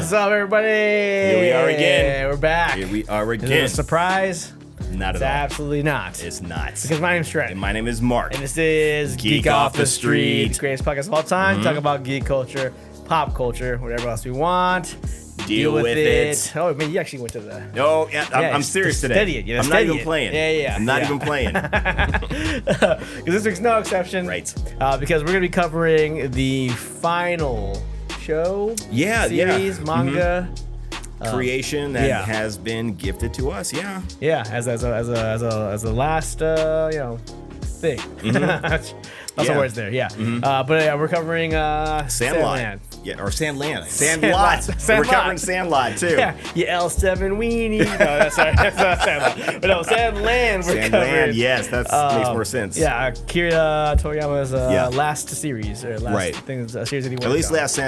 What's up, everybody? Here we are again. We're back. Here we are again. Is it a surprise? Not It's at all. absolutely not. It's not. Because my name's Trent. And my name is Mark. And this is Geek Off the Street. the greatest podcast of all time. Talk about geek culture, pop culture, whatever else we want. Deal with it. Oh, man, you actually went to the... No, yeah, I'm serious today. Study it. I'm not even playing. Yeah. I'm not even playing. Because this week's no exception. Right. Because we're going to be covering the final show, series, manga... Creation that yeah. has been gifted to us. Yeah. Yeah, as a last thing. Lots of words there. Yeah. But we're covering Sandland. Yeah, or Sandland. Sandlot. Sandlot. We're covering Sandlot too. Yeah, you L7 weenie. No, that's Sandlot. But no, Sandland. We're covering. Yes, that makes more sense. Yeah, Akira Toriyama's last series or last thing, series that he worked on. At least last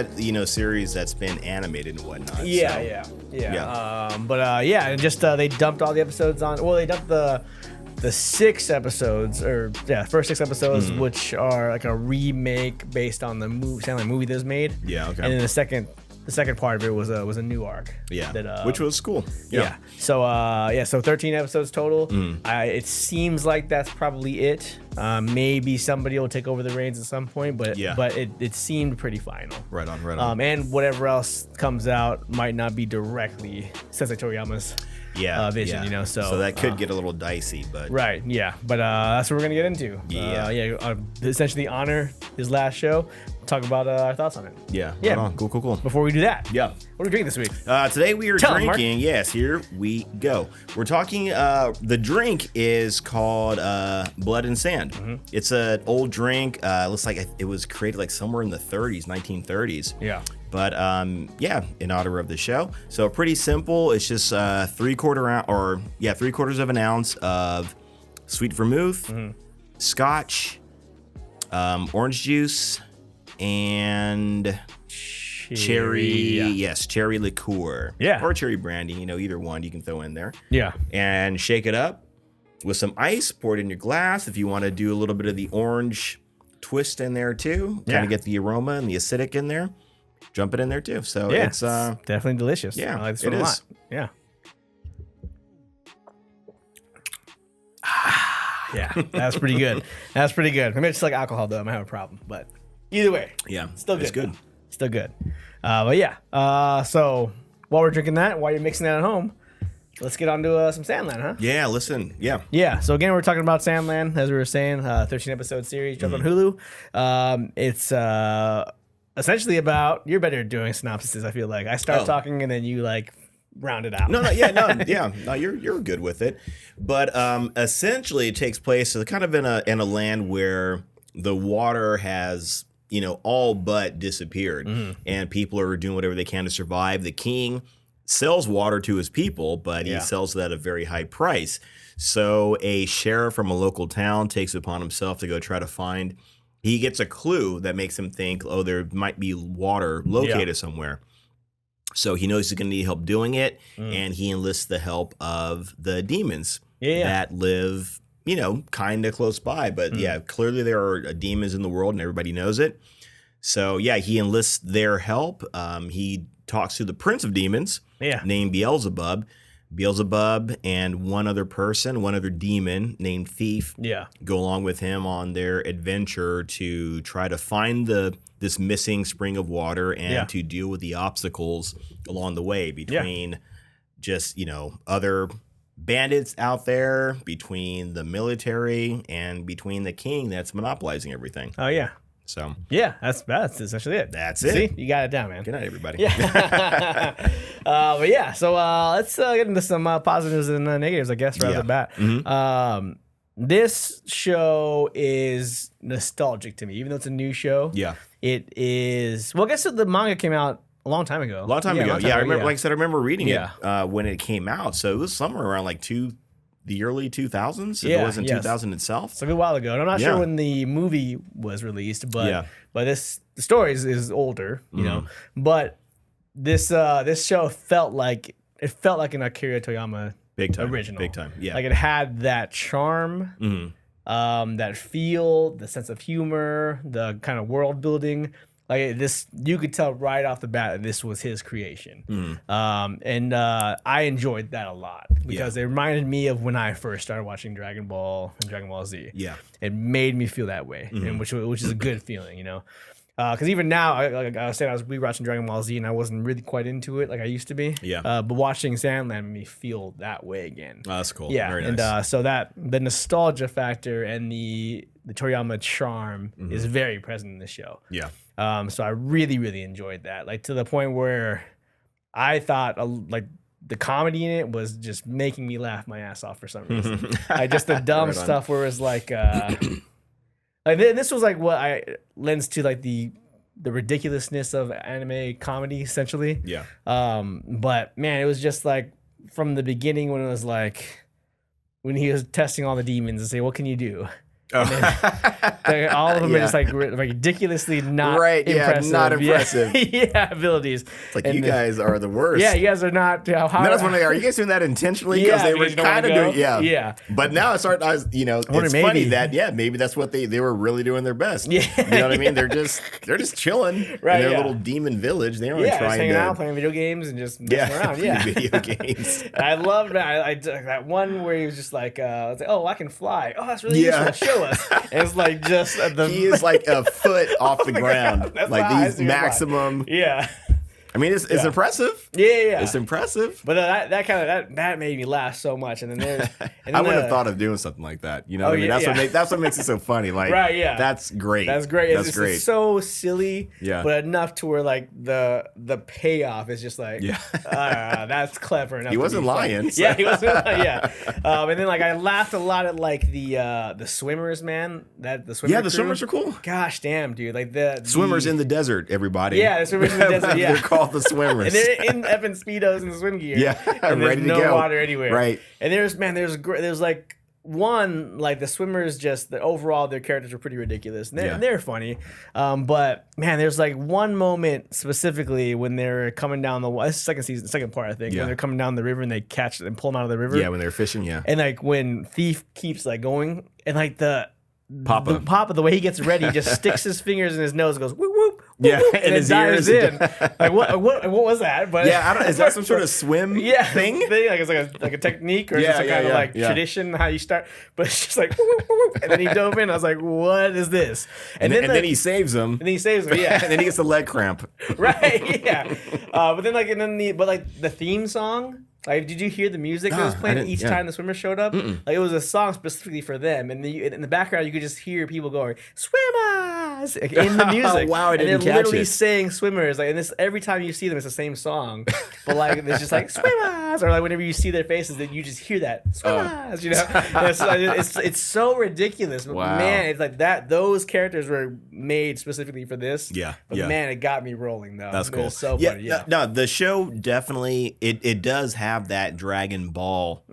series that's been animated and whatnot. Yeah. And just they dumped all the episodes on. Well, they dumped the 6 episodes, first 6 episodes, which are like a remake based on the Sandland movie that was made. Yeah, okay. And then the second part of it was a new arc. Yeah, that, which was cool. Yeah. So 13 episodes total. It seems like that's probably it. Maybe somebody will take over the reins at some point, but it seemed pretty final. Right on. And whatever else comes out might not be directly Sensei Toriyama's vision, so that could get a little dicey, but right, but that's what we're gonna get into. Essentially honor his last show. Talk about our thoughts on it. Yeah. Cool. Before we do that, yeah, what are we drinking this week? Today we are Tell 'em, drinking. Mark. Yes, here we go. We're talking. The drink is called Blood and Sand. It's an old drink. Looks like it was created like somewhere in the 1930s. Yeah. But in honor of the show. So pretty simple. It's just 3/4 of an ounce of sweet vermouth, scotch, orange juice, and cherry liqueur. Yeah. Or cherry brandy, either one you can throw in there. Yeah. And shake it up with some ice, pour it in your glass. If you want to do a little bit of the orange twist in there too, kind of get the aroma and the acidic in there. Jump it in there too. So it's definitely delicious. Yeah, I like this one a lot. Yeah. Yeah, that's pretty good. Maybe it's like alcohol though. I might have a problem, but either way, still good. It's good. Still good. So while we're drinking that, while you're mixing that at home, let's get on to some Sandland, huh? Yeah, listen. Yeah. Yeah. So again, we're talking about Sandland, as we were saying, 13 episode series, jumped on Hulu. It's essentially about, you're better at doing synopsises, I feel like. I start talking and then you round it out. No, you're good with it. But essentially it takes place kind of in a land where the water has, all but disappeared, and people are doing whatever they can to survive. The king sells water to his people, but he sells it at a very high price. So a sheriff from a local town takes it upon himself to go try to find. He gets a clue that makes him think, there might be water located somewhere. So he knows he's going to need help doing it, and he enlists the help of the demons that live, kind of close by. But clearly there are demons in the world, and everybody knows it. So he enlists their help. He talks to the prince of demons named Beelzebub. Beelzebub and one other demon named Thief, go along with him on their adventure to try to find this missing spring of water and to deal with the obstacles along the way between just, other bandits out there, between the military, and between the king that's monopolizing everything. Oh, yeah. So that's essentially it. That's it. See, you got it down, man. Good night, everybody. Yeah. So let's get into some positives and negatives, I guess, right off the bat. This show is nostalgic to me, even though it's a new show. Yeah, it is. Well, I guess the manga came out a long time ago. I remember. Like I said, I remember reading it when it came out. So it was somewhere around the early 2000s. It wasn't 2000 itself. It's a good while ago. And I'm not sure when the movie was released, but the story is older, you know. But this show felt like an Akira Toriyama original. Big time. Yeah. Like it had that charm, that feel, the sense of humor, the kind of world building. Like this, you could tell right off the bat that this was his creation. And I enjoyed that a lot because it reminded me of when I first started watching Dragon Ball and Dragon Ball Z. Yeah. It made me feel that way, and which is a good feeling, you know. Because even now, like I was saying, I was rewatching Dragon Ball Z, and I wasn't really quite into it like I used to be. Yeah. But watching Sandland made me feel that way again. Oh, that's cool. Yeah. Very nice. And so that the nostalgia factor and the Toriyama charm is very present in the show. Yeah. So I really, really enjoyed that. Like to the point where I thought like the comedy in it was just making me laugh my ass off for some reason. Like just the dumb stuff where it was like this was like what I lends to like the ridiculousness of anime comedy essentially. Yeah. But man, it was just like from the beginning when it was like when he was testing all the demons and say, "What can you do?" Oh. Like, all of them are just like ridiculously not impressive. Yeah, not impressive. Yeah, abilities. It's like you guys are the worst. Yeah, you guys are not. Then I was wondering, are you guys doing that intentionally? Because they were kind of doing, yeah. But now it's funny that maybe that's what they were really doing their best. Yeah, you know what I mean? They're just chilling in their little demon village. They weren't trying hanging out, playing video games, and just messing around. Yeah, video games. I loved that one where he was just like, I was like, "Oh, I can fly. Oh, that's really useful. Show us." And it's like just he is like a foot off the ground. Like these maximum. Yeah. I mean, it's impressive. Yeah. It's impressive. But that made me laugh so much. And then there's, I wouldn't have thought of doing something like that. You know, what I mean, that's what makes it so funny. Like, that's great. That's great. That's great. It's so silly, yeah, but enough to where like the payoff is just like, that's clever enough. He wasn't lying. So. Yeah, he wasn't lying. Yeah. And then like I laughed a lot at like the swimmers, man. The swimmers are cool. Gosh damn, dude. Like the swimmers in the desert. Everybody. Yeah, the swimmers in the desert. Yeah. They're called the swimmers. And they're in effing Speedos and swim gear. Yeah, and there's ready to no go. water anywhere. Right. And there's like one, like the swimmers, just overall their characters are pretty ridiculous. And they're funny. But man, there's like one moment specifically when they're coming down the second part, I think, when they're coming down the river and they catch and pull them out of the river. Yeah, when they're fishing. Yeah. And like when Thief keeps like going and like Papa, the way he gets ready, just sticks his fingers in his nose and goes whoop whoop. Yeah, and his dives in. Like what was that? But is that some sort of swim thing? Like it's like a technique or just kind of like tradition how you start. But it's just like whoop, whoop, whoop. And then he dove in. I was like, what is this? And then he saves him. And then he saves him. Yeah. And then he gets the leg cramp. Right. Yeah. But then the theme song. Like, did you hear the music that was playing each time the swimmers showed up? Like, it was a song specifically for them, and in the background you could just hear people going "swimmers" in the music. Wow, I didn't and they're catch literally it. saying "swimmers." Like, and this every time you see them, it's the same song, but like it's just like "swimmers," or like whenever you see their faces, then you just hear that "swimmers." You know, it's so ridiculous, but man, it's like that. Those characters were made specifically for this. Yeah, but man, it got me rolling though. That's cool. It was so funny. Yeah, no, the show definitely it does have that Dragon Ball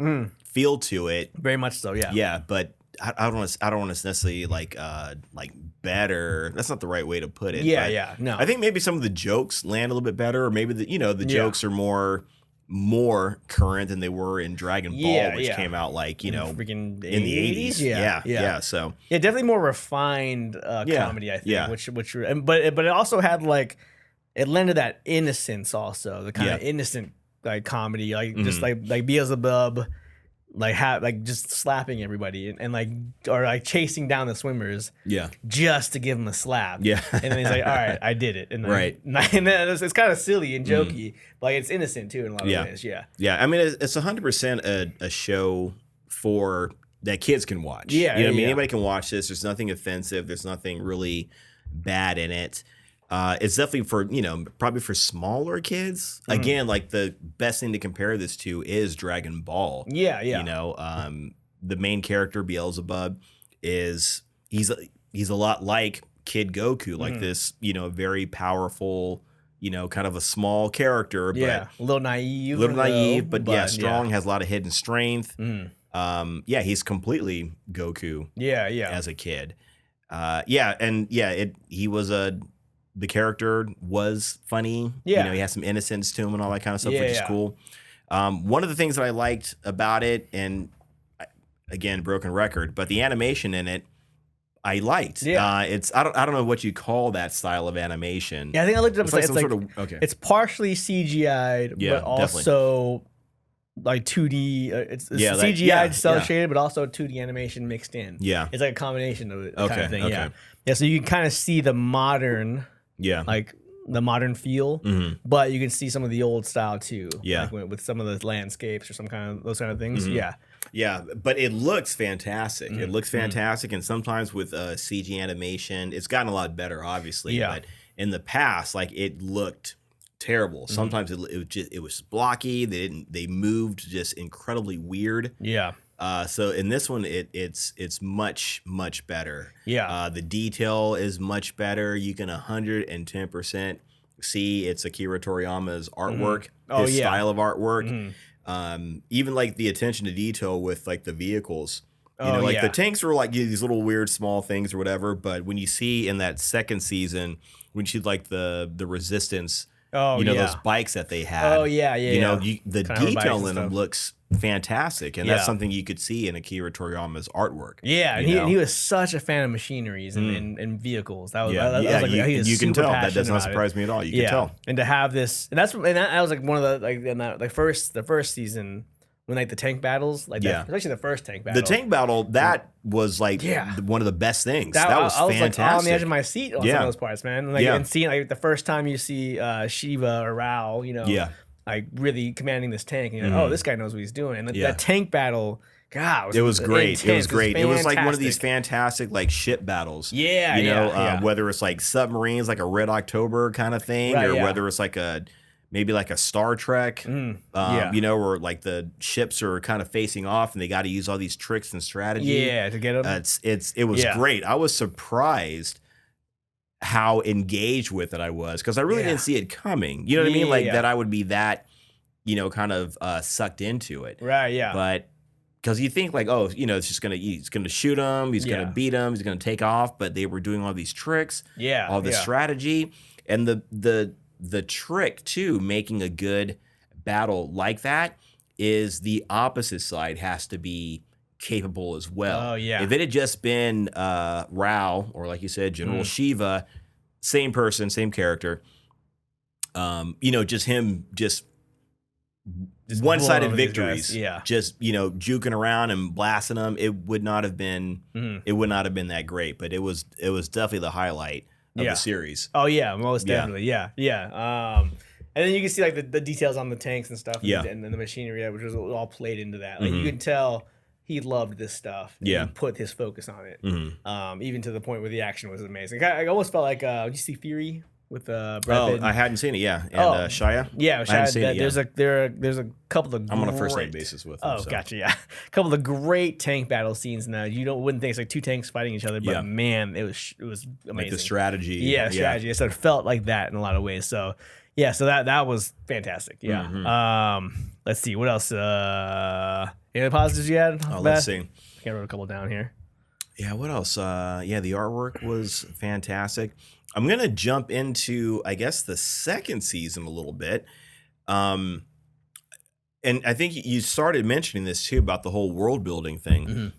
feel to it, very much so. Yeah, but I don't want to necessarily like better. That's not the right way to put it. No. I think maybe some of the jokes land a little bit better, or maybe the jokes are more current than they were in Dragon Ball, which came out like freaking in the 80s. Yeah. So definitely more refined comedy, I think. But it also had like it lended that innocence also, the kind of innocent like comedy, like just like Beelzebub, like just slapping everybody or chasing down the swimmers, just to give them a slap, and then he's like, all right, I did it, and then, and then it's kind of silly and jokey, but like it's innocent too in a lot of ways. I mean it's 100% a show for that kids can watch. You know what I mean? Anybody can watch this. There's nothing offensive. There's nothing really bad in it. It's definitely for, probably for smaller kids. Again, like the best thing to compare this to is Dragon Ball. Yeah. The main character, Beelzebub, he's a lot like Kid Goku, like this, very powerful, kind of a small character, but a little naive, but strong, has a lot of hidden strength. He's completely Goku. As a kid. He was the character was funny. He has some innocence to him and all that kind of stuff, which is cool. One of the things that I liked about it, and again, broken record, but the animation in it, I liked. Yeah. I don't know what you call that style of animation. Yeah, I think I looked it up. It's like okay. It's partially CGI'd, Yeah, but also like 2D. It's CGI'd, cell shaded, but also 2D animation mixed in. Yeah, it's like a combination of it. Okay, kind of thing. okay. Yeah. So you can kind of see the modern. Yeah. Like the modern feel, but you can see some of the old style too. Yeah. Like with some of the landscapes or those kind of things. Yeah. Yeah, but it looks fantastic. It looks fantastic, and sometimes with CG animation, it's gotten a lot better, obviously. Yeah. But in the past, like it looked terrible. Sometimes it was blocky. They moved just incredibly weird. Yeah. So in this one, it's much better. Yeah. The detail is much better. You can 110% see it's Akira Toriyama's artwork, his style of artwork. Even like the attention to detail with like the vehicles. You know, like the tanks were like these little weird small things or whatever. But when you see in that second season, when you see like the resistance, those bikes that they had. The detail in them looks fantastic, and that's something you could see in Akira Toriyama's artwork. Yeah, and he was such a fan of machineries and vehicles. That was you can tell. That does not surprise me at all. You can tell. And to have this, that was like one of the the first season when like the tank battles, especially the first tank battle. The tank battle that was like one of the best things. That was fantastic. Like on the edge of my seat on some of those parts, man. And seeing like the first time you see Shiva or Rao, like really commanding this tank, and you're like, oh, this guy knows what he's doing. And that tank battle, God, it was great. Intense. It was great. It was like one of these fantastic like ship battles. Whether it's like submarines, like a Red October kind of thing, or whether it's like maybe like a Star Trek, where like the ships are kind of facing off and they got to use all these tricks and strategy. Yeah, to get them. It was great. I was surprised how engaged with it I was, because I really didn't see it coming. You know what I mean? Like that I would be that, kind of sucked into it. Right. Yeah. But because you think like, oh, he's gonna shoot him, he's gonna beat him, he's gonna take off, but they were doing all these tricks, all this strategy, and the trick too, making a good battle like that is the opposite side has to be capable as well. Oh yeah. If it had just been Rao, or like you said, General Shiva, same person, same character, just him just one-sided victories, just juking around and blasting them, it would not have been that great, but it was definitely the highlight of the series. Oh yeah, most definitely. Yeah. And then you can see like the details on the tanks and stuff, and the machinery, which was all played into that. Like you can tell he loved this stuff. And he put his focus on it. Even to the point where the action was amazing. I almost felt like did you see Fury with Brad Pitt? I hadn't seen it. Yeah, and Shia. Yeah, Shia. There's a couple of I'm on a first name basis with him. Oh, so. Gotcha. Yeah, a couple of great tank battle scenes. Now wouldn't think it's like two tanks fighting each other, but man, it was amazing. Like the strategy. Yeah, strategy. So it felt like that in a lot of ways. So yeah, so that was fantastic. Yeah. Let's see what else. Any positives you had? Let's see. I wrote a couple down here. Yeah. What else? The artwork was fantastic. I'm gonna jump into, I guess, the second season a little bit. And I think you started mentioning this too about the whole world building thing.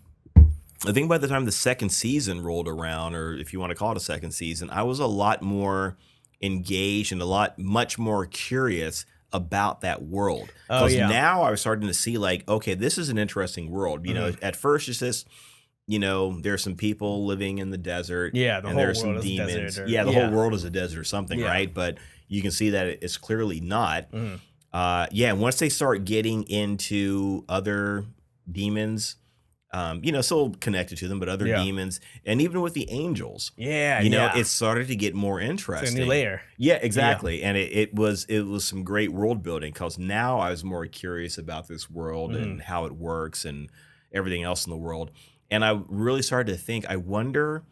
I think by the time the second season rolled around, or if you want to call it a second season, I was a lot more engaged and much more curious about that world. Because now I was starting to see like, okay, this is an interesting world. At first it's just, there's some people living in the desert. Yeah, and there's some demons. The whole world is a desert or something, right? But you can see that it's clearly not. Once they start getting into other demons, still connected to them, but other demons, and even with the angels, it started to get more interesting. It's a new layer. Yeah, exactly. And it was some great world building, because now I was more curious about this world and how it works and everything else in the world. And I really started to think, I wonder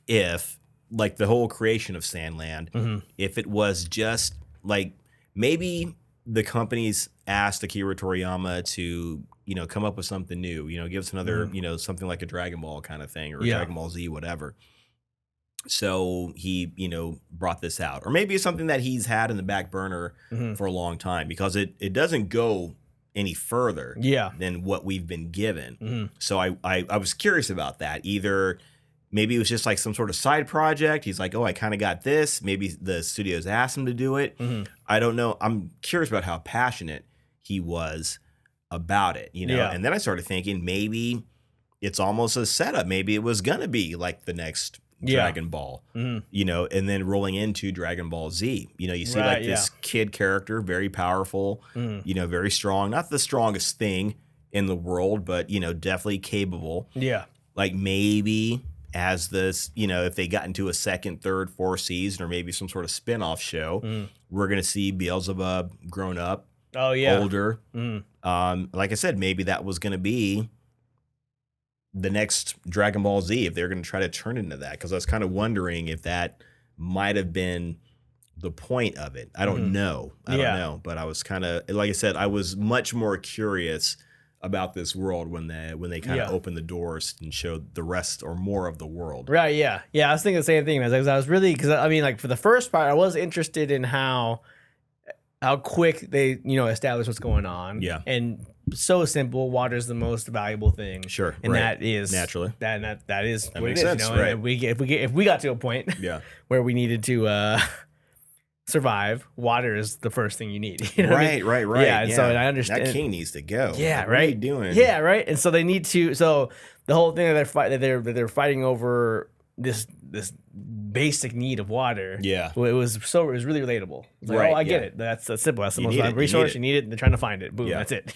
if, like the whole creation of Sandland, if it was just like maybe the companies asked Akira Toriyama to, come up with something new, give us another, something like a Dragon Ball kind of thing, or Dragon Ball Z, whatever. So he, brought this out. Or maybe it's something that he's had in the back burner for a long time, because it doesn't go any further than what we've been given. So I was curious about that. Either maybe it was just like some sort of side project. He's like, oh, I kind of got this. Maybe the studios asked him to do it. I don't know. I'm curious about how passionate he was about it, you know? Yeah. And then I started thinking maybe it's almost a setup. Maybe it was going to be like the next Dragon Ball, you know, and then rolling into Dragon Ball Z. You know, you see like this kid character, very powerful, you know, very strong. Not the strongest thing in the world, but, you know, definitely capable. Yeah. Like maybe as this, you know, if they got into a second, third, fourth season or maybe some sort of spinoff show, we're going to see Beelzebub grown up, older. Like I said, maybe that was going to be the next Dragon Ball Z if they're going to try to turn into that. Because I was kind of wondering if that might have been the point of it. I don't know. I don't know. But I was kind of, like I said, I was much more curious about this world when they kind of opened the doors and showed the rest or more of the world. Right. Yeah. Yeah. I was thinking the same thing. I was really, because I mean, like for the first part, I was interested in how quick they, you know, establish what's going on. Yeah. And so simple. Water is the most valuable thing. Sure. And that is naturally that is that what makes it is. Sense, you know? right. And if we got to a point where we needed to survive, water is the first thing you need. You know what I mean? Right. Yeah. And so I understand that king needs to go. Yeah. Like, right. What are you doing? Yeah. Right. And so they need to. So the whole thing that they're fighting over this basic need of water. Yeah. It was really relatable. It's like, I get it. That's simple. That's the most valuable resource. You need it. They're trying to find it. Boom. Yeah. That's it.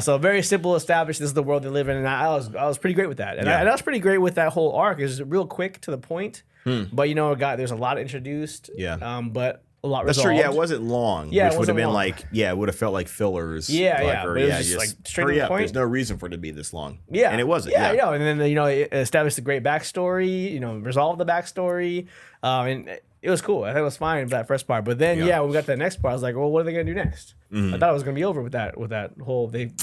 So very simple, established. This is the world they live in, and I was pretty great with that. And I was pretty great with that whole arc. It's real quick to the point. But you know, there's a lot introduced. Yeah. But a lot resolved. That's true. Yeah, it wasn't long. Yeah, which would have been like, it would have felt like fillers. Yeah, like, yeah. Or, but it was just like straight to the point. There's no reason for it to be this long. Yeah, and it wasn't. Yeah, I know. And then you know, it established a great backstory. You know, resolved the backstory, and it was cool. I think it was fine for that first part. But then, when we got to the next part, I was like, well, what are they gonna do next? I thought it was gonna be over with that whole they got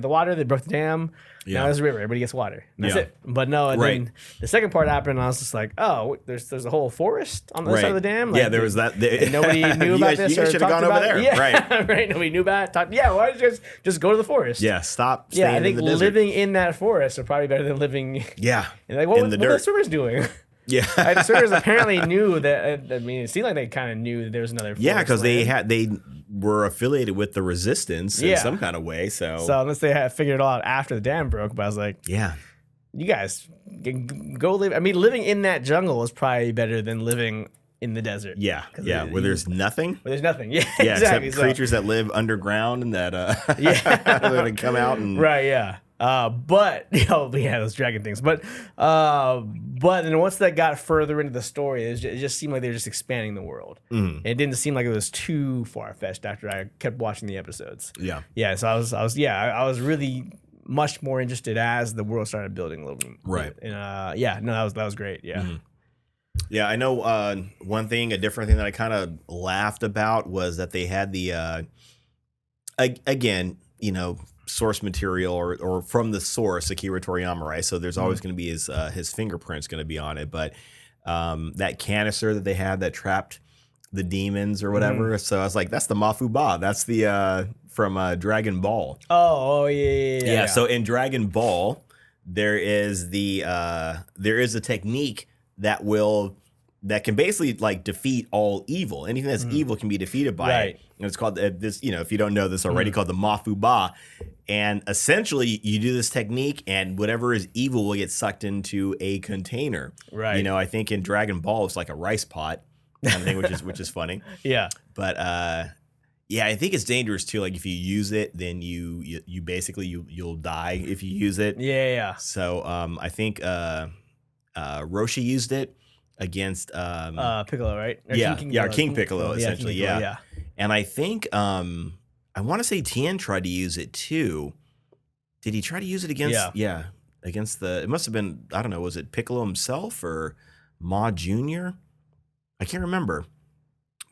the water, they broke the dam. Now there's a river, everybody gets water. And that's it. But no, and then the second part happened, and I was just like, oh, there's a whole forest on the other side of the dam. Like, there was that. And nobody knew about this. You guys should have gone over there. Yeah, right. Right. Nobody knew about it. Why don't you just go to the forest? Yeah, stop. Yeah, I think living in that forest is probably better than living. Yeah. Like, what are the swimmers doing? Yeah, the swimmers apparently knew that. I mean, it seemed like they kind of knew that there was another. Yeah, because they were affiliated with the resistance in some kind of way. So unless they had figured it all out after the dam broke, but I was like, you guys go live. I mean, living in that jungle is probably better than living in the desert. Yeah, where there's nothing. Where there's nothing. Yeah, exactly. Except creatures that live underground and that that come out and but those dragon things. But then once that got further into the story, it just seemed like they were just expanding the world. It didn't seem like it was too far fetched after I kept watching the episodes. Yeah. So I was really much more interested as the world started building a little bit. Right. And that was great. Yeah. Yeah, I know one thing, a different thing that I kind of laughed about was that they had the again, you know, source material or from the source, Akira Toriyama, right? So there's always going to be his fingerprints going to be on it. But that canister that they had that trapped the demons or whatever. So I was like, that's the Mafu Ba. That's the from Dragon Ball. Oh yeah. So in Dragon Ball, there is a technique that can basically like defeat all evil. Anything that's evil can be defeated by it. And it's called this, you know, if you don't know this already, called the Mafu Ba. And essentially you do this technique and whatever is evil will get sucked into a container. Right. You know, I think in Dragon Ball it's like a rice pot kind of thing, which is funny. Yeah. But I think it's dangerous too. Like if you use it, then you basically you'll die if you use it. Yeah. So I think Roshi used it against Piccolo, right? Or King Piccolo, essentially. Yeah. And I think I want to say Tien tried to use it too. Did he try to use it against? Yeah, against it must have been, I don't know, was it Piccolo himself or Ma Jr.? I can't remember.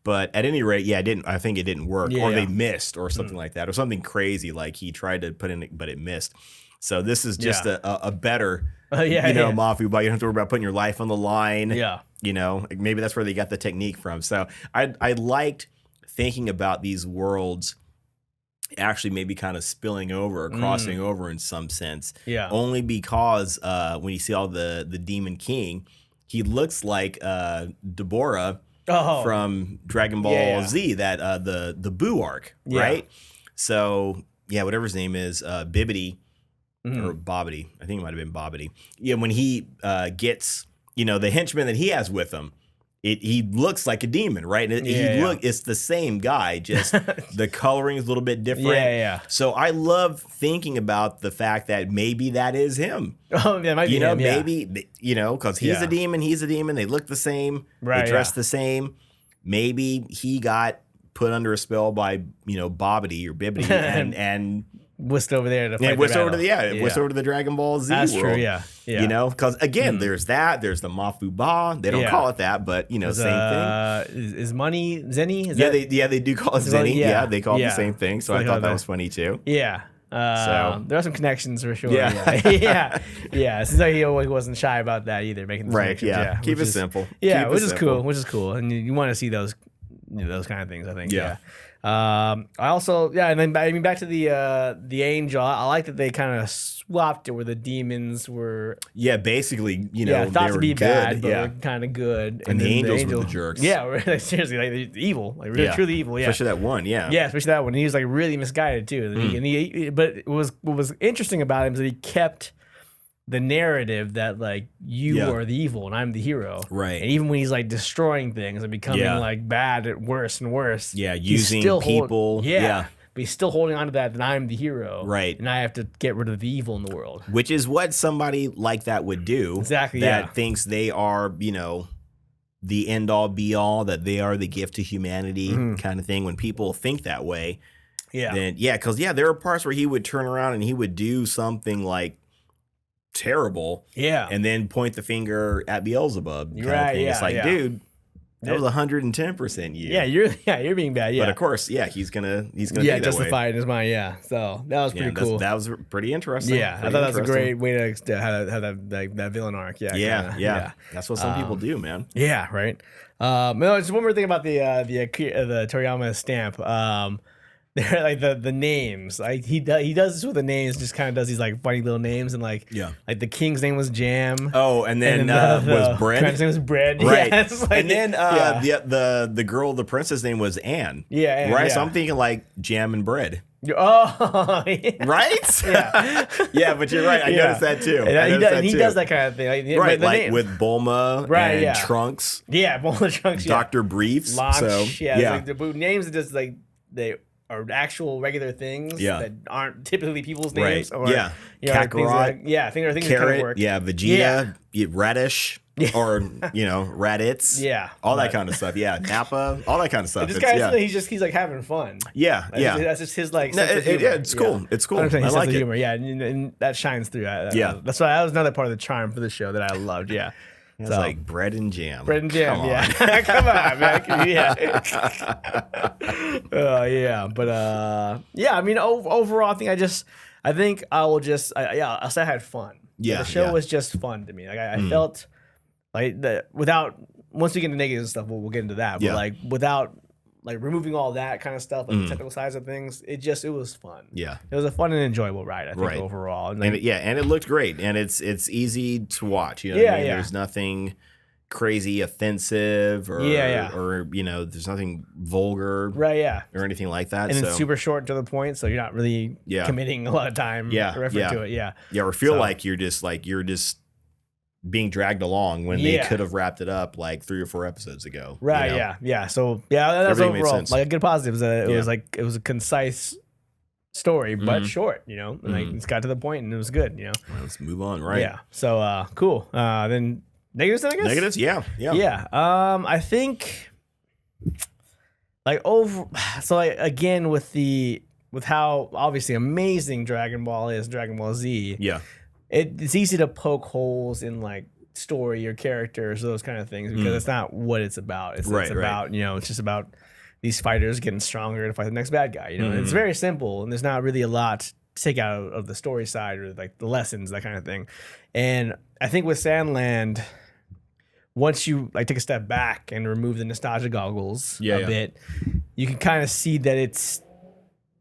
But at any rate, I think it didn't work, or they missed, or something like that, or something crazy like he tried to put in it, but it missed. So this is just a better, Mafu Ba. You don't have to worry about putting your life on the line. Yeah, you know, maybe that's where they got the technique from. So I liked thinking about these worlds actually maybe kind of spilling over or crossing over in some sense. Yeah. Only because when you see all the Demon King, he looks like Deborah from Dragon Ball Z, that the Boo arc, right? So yeah, whatever his name is, Bibbidi or Bobbidi. I think it might have been Bobbidi. Yeah, when he gets, the henchman that he has with him, he looks like a demon, right? It's the same guy, just the coloring is a little bit different. Yeah. So I love thinking about the fact that maybe that is him. Oh, yeah, might be him, maybe because he's a demon, They look the same, right? They dress the same. Maybe he got put under a spell by Bobbidi or Bibbidi and whisked over there to fight whisked over to the Dragon Ball Z That's world. true, yeah. Because again, there's there's the Mafu Ba. They don't call it that, but same thing. Is money Zenny? They do call it Zenny. Yeah, they call it the same thing. So I thought that was funny too. Yeah. So there are some connections for sure. Yeah. yeah. Since he wasn't shy about that either, making the connections. Yeah. Keep it simple. Yeah, which is cool. And you want to see those kind of things, I think. Yeah. I also, and then back to the angel. I like that they kind of swapped it where the demons were basically thought they to were be good, bad, but were kind of good, and the angels were the jerks. Seriously, like they're evil, like really truly evil. Especially that one. Especially that one. He was like really misguided too. But what was interesting about him is that he kept the narrative that like you are the evil and I'm the hero, right? And even when he's like destroying things and becoming like bad at worse and worse, using people, but he's still holding on to that I'm the hero, right? And I have to get rid of the evil in the world, which is what somebody like that would do. Exactly. That thinks they are, the end all be all, that they are the gift to humanity, kind of thing. When people think that way, then because there are parts where he would turn around and he would do something like terrible, and then point the finger at Beelzebub. It's like, dude, that was 110% you. You're being bad. But of course, he's gonna be that justify way. it in his mind. So that was pretty cool. That was pretty interesting. I thought that was a great way to have that villain arc. That's what some people do, man. Yeah, right. Just one more thing about the Toriyama stamp. They're like the names. Like he does this with the names. Just kind of does these like funny little names, and like like the king's name was Jam. Oh, and then was Bread. His name was Bread. Right. And then the girl, the princess name was Anne. Anne, right. So I'm thinking like Jam and Bread. Oh, right? But you're right. I noticed that too. He does that kind of thing. Right, like with Bulma and Trunks. Yeah, Bulma, Trunks. Dr. Briefs. Launch. So, like the names are just like they are actual regular things that aren't typically people's names. Right. Or, Kakarot. Things Carrot. Kind of work. Vegeta. Radish. Or Raditz, all that kind of stuff. Nappa, all that kind of stuff. This guy, he's like having fun. That's just his like. It's cool. It's cool. I like it. Humor. And that shines through. That's why that was another part of the charm for the show that I loved. It's like bread and jam. Bread and jam, Come on, man. But I mean, overall, I think I'll say I had fun. The show was just fun to me. Like I felt like that without. Once we get into negatives and stuff, we'll get into that. But like without like removing all that kind of stuff, like the technical sides of things, it was fun. It was a fun and enjoyable ride, I think, overall. And it looked great, and it's easy to watch. You know what I mean? There's nothing crazy offensive or there's nothing vulgar, or anything like that. And it's super short to the point, so you're not really committing a lot of time or effort to it. Or feel like you're just being dragged along when they could have wrapped it up like 3 or 4 episodes ago. So that's overall like a good positive. It was a concise story, but short. Like it's got to the point and it was good. Well, let's move on. Right. Yeah. So cool. Then negatives, I guess. Negatives. Yeah. I think like again with how obviously amazing Dragon Ball is, Dragon Ball Z. Yeah. It's easy to poke holes in like story or characters or those kind of things because it's not what it's about. It's about it's just about these fighters getting stronger to fight the next bad guy. It's very simple and there's not really a lot to take out of the story side or like the lessons, that kind of thing. And I think with Sandland, once you like take a step back and remove the nostalgia goggles a bit, you can kind of see that it's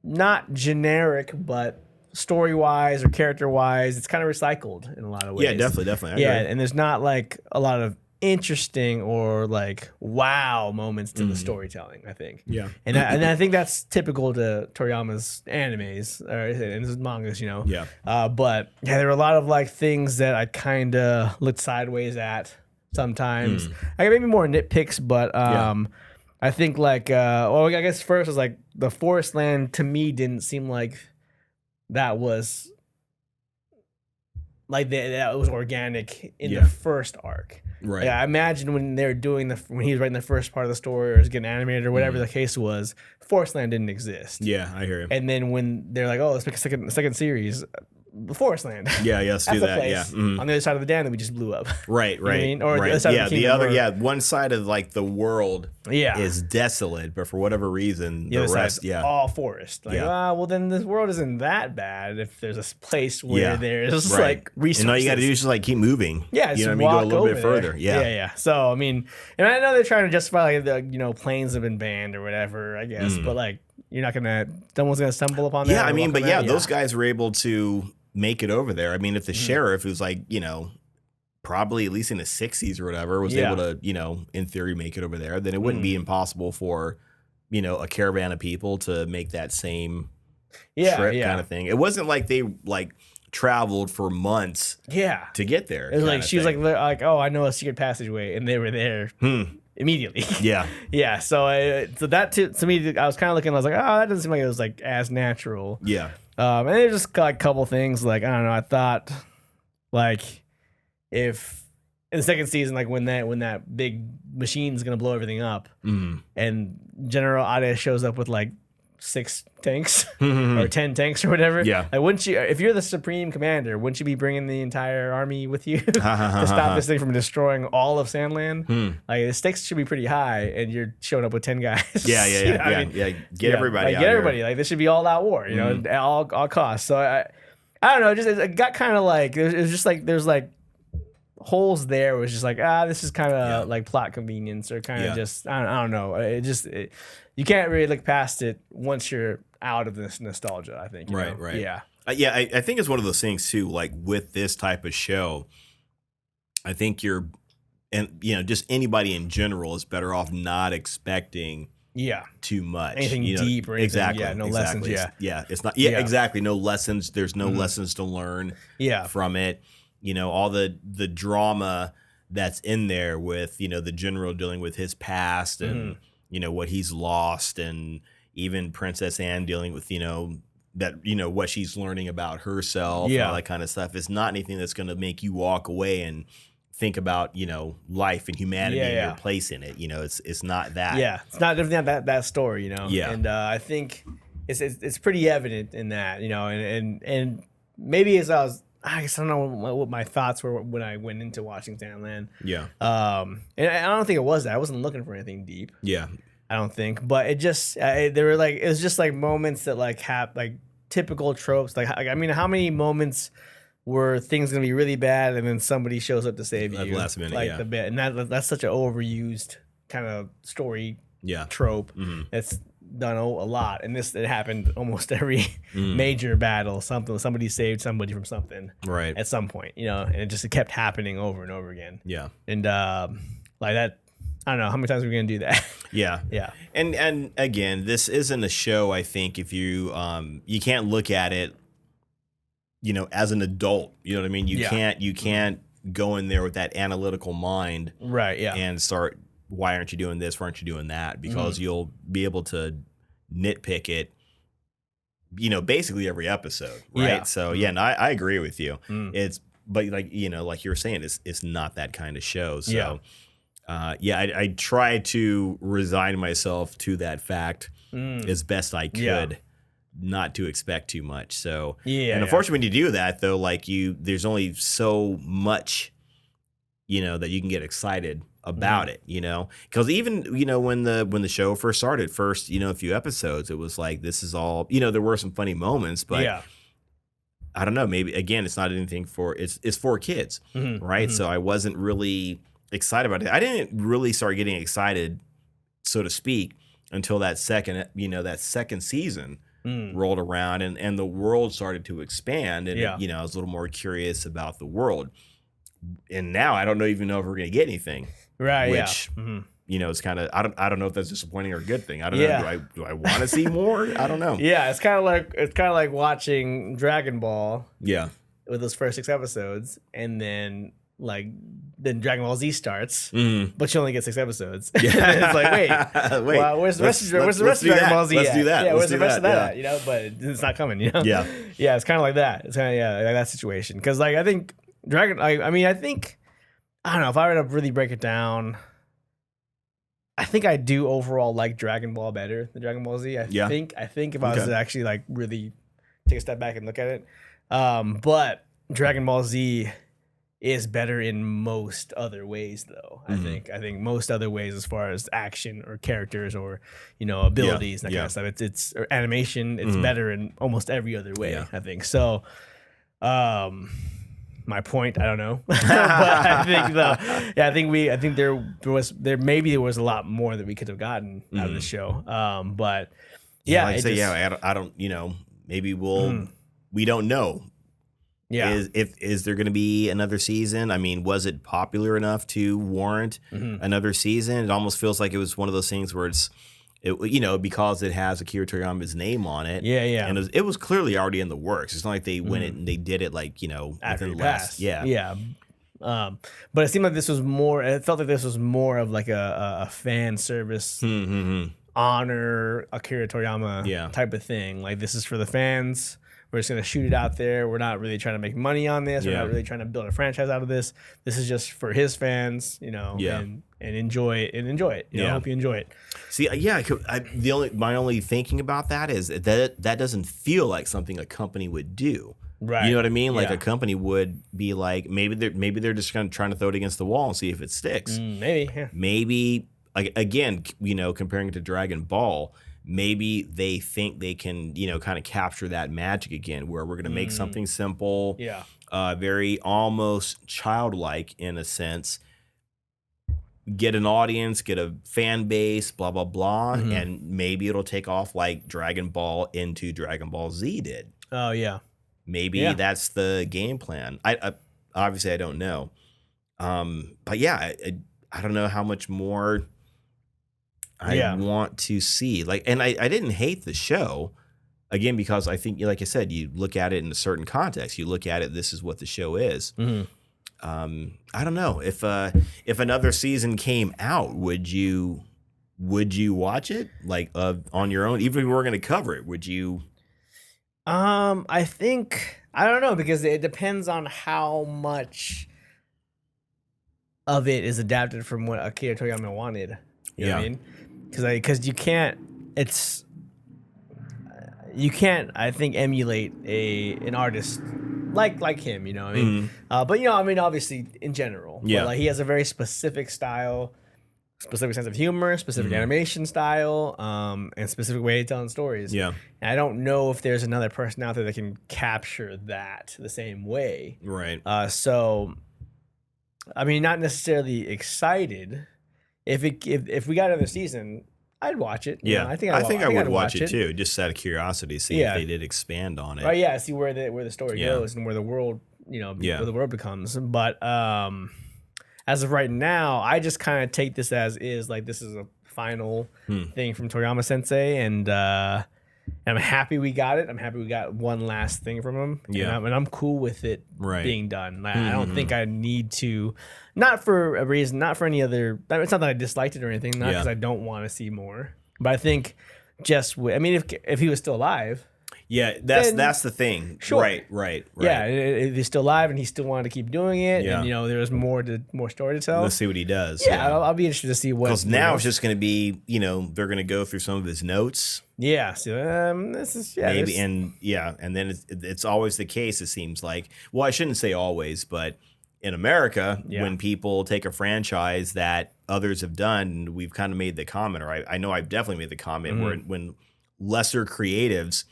not generic, but story-wise or character-wise, it's kind of recycled in a lot of ways. Yeah, definitely. Yeah, and there's not like a lot of interesting or like wow moments to the storytelling, I think. Yeah. And I think that's typical to Toriyama's animes and his mangas, you know. Yeah. But yeah, there were a lot of like things that I kind of looked sideways at sometimes. I got maybe more nitpicks, but I think like well, I guess first was like the forest land to me didn't seem like that was like that was organic in the first arc. Right. Yeah, I imagine when they were doing when he was writing the first part of the story or was getting animated or whatever the case was, Forest Land didn't exist. Yeah, I hear you. And then when they're like, oh, let's make a second series, the Forest Land. Yeah, let's do that. Yeah. On the other side of the dam that we just blew up. Right. You know what I mean? Or right. the other side of the kingdom, one side of like the world is desolate, but for whatever reason, the rest, all forest. Like, well, then this world isn't that bad if there's a place where there's like resources. And all you got to do is just like keep moving. Yeah, you know what I mean? Go a little bit further. Yeah. So I mean, and I know they're trying to justify like the planes have been banned or whatever, I guess, but like you're not gonna, someone's gonna stumble upon that. Yeah, I mean, but those guys were able to make it over there. I mean, if the sheriff, who's like, probably at least in the 60s or whatever, was able to, in theory, make it over there, then it wouldn't be impossible for, a caravan of people to make that same trip kind of thing. It wasn't like they like traveled for months to get there. It was like she was like, oh, I know a secret passageway, and they were there immediately. Yeah. So that to me, I was kind of looking. I was like, oh, that doesn't seem like it was like as natural. Yeah. And there's just like a couple things like I don't know. I thought like if in the second season, like when that big machine's gonna blow everything up, and General Ade shows up with like 6 tanks or 10 tanks or whatever. Yeah. Like, wouldn't you, if you're the supreme commander, wouldn't you be bringing the entire army with you to stop this thing from destroying all of Sandland? Like, the stakes should be pretty high, and you're showing up with 10 guys. Yeah. Get everybody. Like, out get everybody. here. Like, this should be all out war. You know, at all costs. So I don't know. Just it got kind of like it was just like there's like holes there. It was just like this is kind of like plot convenience or kind of just I don't know. You can't really look past it once you're out of this nostalgia, I think. Right. Yeah. I think it's one of those things too, like with this type of show, I think just anybody in general is better off not expecting too much. Anything deep or anything. Exactly. Yeah, no lessons. It's not exactly. No lessons. There's no lessons to learn from it. All the drama that's in there with, the general dealing with his past and what he's lost, and even Princess Anne dealing with, that, what she's learning about herself and all that kind of stuff. It's not anything that's going to make you walk away and think about, life and humanity and your place in it. It's not that. Yeah, it's not different than that story, Yeah. And I think it's pretty evident in that, and maybe I guess I don't know what my thoughts were when I went into watching Sandland. Yeah. And I don't think it was that. I wasn't looking for anything deep. Yeah. I don't think, but it just there were like it was just like moments that like like typical tropes. Like I mean, how many moments were things gonna be really bad and then somebody shows up to save you at the last minute, like the bit, and that's such an overused kind of story trope. That's done a lot, and it happened almost every major battle. Somebody saved somebody from something right at some point, and it kept happening over and over again. Yeah, and like that. I don't know how many times are we gonna do that. Yeah. And again, this isn't a show. I think if you you can't look at it, as an adult. You know what I mean? You can't go in there with that analytical mind, right? Yeah, and start. Why aren't you doing this? Why aren't you doing that? Because you'll be able to nitpick it, basically every episode, right? Yeah. So and I agree with you. But like like you were saying, it's not that kind of show. So I try to resign myself to that fact as best I could, not to expect too much. So and unfortunately, when you do that, though, like there's only so much, that you can get excited about it, because even when the show first started, a few episodes, it was like this is all there were some funny moments, but I don't know, maybe again it's not anything it's for kids, right? So I wasn't really excited about it. I didn't really start getting excited, so to speak, until that second season rolled around, and the world started to expand, and Yeah. I was a little more curious about the world. And now I don't even know if we're going to get anything. Right. Which, it's kind of, I don't know if that's disappointing or a good thing. I don't know. Do I want to see more? I don't know. Yeah, it's kind of like watching Dragon Ball. Yeah. With those first 6 episodes, and then Dragon Ball Z starts, but you only get 6 episodes. Yeah. It's like, wait, well, where's the rest of Dragon Ball Z? Let's do that. Yeah, where's the rest of that? But it's not coming. Yeah, yeah, it's kind of like that. It's kind of like that situation. Because I think I think I don't know if I were to really break it down. I think I do overall like Dragon Ball better than Dragon Ball Z. I think if I was to actually really take a step back and look at it. But Dragon Ball Z is better in most other ways, though. I think most other ways, as far as action or characters or abilities, that kind of stuff. It's or animation. It's better in almost every other way. I think so. My point, I don't know, but I think I think there was a lot more that we could have gotten out of the show. But I don't. Maybe we don't know. Yeah. Is there going to be another season? I mean, was it popular enough to warrant another season? It almost feels like it was one of those things where because it has Akira Toriyama's name on it. Yeah, yeah. And it was clearly already in the works. It's not like they went and they did it after within the last. Yeah. Yeah. But it seemed like this was more. It felt like this was more of like a fan service. Honor Akira Toriyama type of thing. Like, this is for the fans. We're just gonna shoot it out there. We're not really trying to make money on this. We're not really trying to build a franchise out of this. This is just for his fans, and enjoy it. I hope you enjoy it. See, my only thinking about that is that doesn't feel like something a company would do. Right. You know what I mean? Like a company would be like, maybe they're just kind of trying to throw it against the wall and see if it sticks. Maybe. Yeah. Maybe. Again, comparing it to Dragon Ball, maybe they think they can, kind of capture that magic again, where we're going to make something simple, very almost childlike in a sense, get an audience, get a fan base, blah, blah, blah, and maybe it'll take off like Dragon Ball into Dragon Ball Z did. Oh, yeah. Maybe that's the game plan. I obviously, I don't know. But yeah, I don't know how much more I want to see. And I didn't hate the show, again, because I think, like I said, you look at it in a certain context. You look at it, this is what the show is. I don't know if another season came out, would you watch it on your own? Even if we were going to cover it, would you? I think, I don't know, because it depends on how much of it is adapted from what Akira Toriyama wanted. You know what I mean? Because you can't, I think, emulate an artist like him, you know what I mean? But obviously in general. Yeah. But, he has a very specific style, specific sense of humor, specific animation style, and specific way of telling stories. Yeah. And I don't know if there's another person out there that can capture that the same way. Right. So I mean, not necessarily excited. If we got another season, I'd watch it. Yeah, I think I would watch it too, just out of curiosity, see if they did expand on it. Right, yeah, see where the story goes and where the world, where the world becomes. But as of right now, I just kind of take this as is, like, this is a final thing from Toriyama Sensei, and I'm happy we got it. I'm happy we got one last thing from him. Yeah, and I'm cool with it being done. Like, I don't think I need to, not for a reason, not for any other. It's not that I disliked it or anything. Not because I don't want to see more. But I think if he was still alive. Yeah, that's the thing. Sure. Right. Yeah, if he's still alive and he still wanted to keep doing it, and there was more story to tell. Let's see what he does. Yeah, I'll be interested to see what. Because now it's just going to be, they're going to go through some of his notes. Yeah. So this is maybe, and then it's always the case. It seems like. Well, I shouldn't say always, but in America, when people take a franchise that others have done, we've kind of made the comment, or I know I've definitely made the comment where when lesser creatives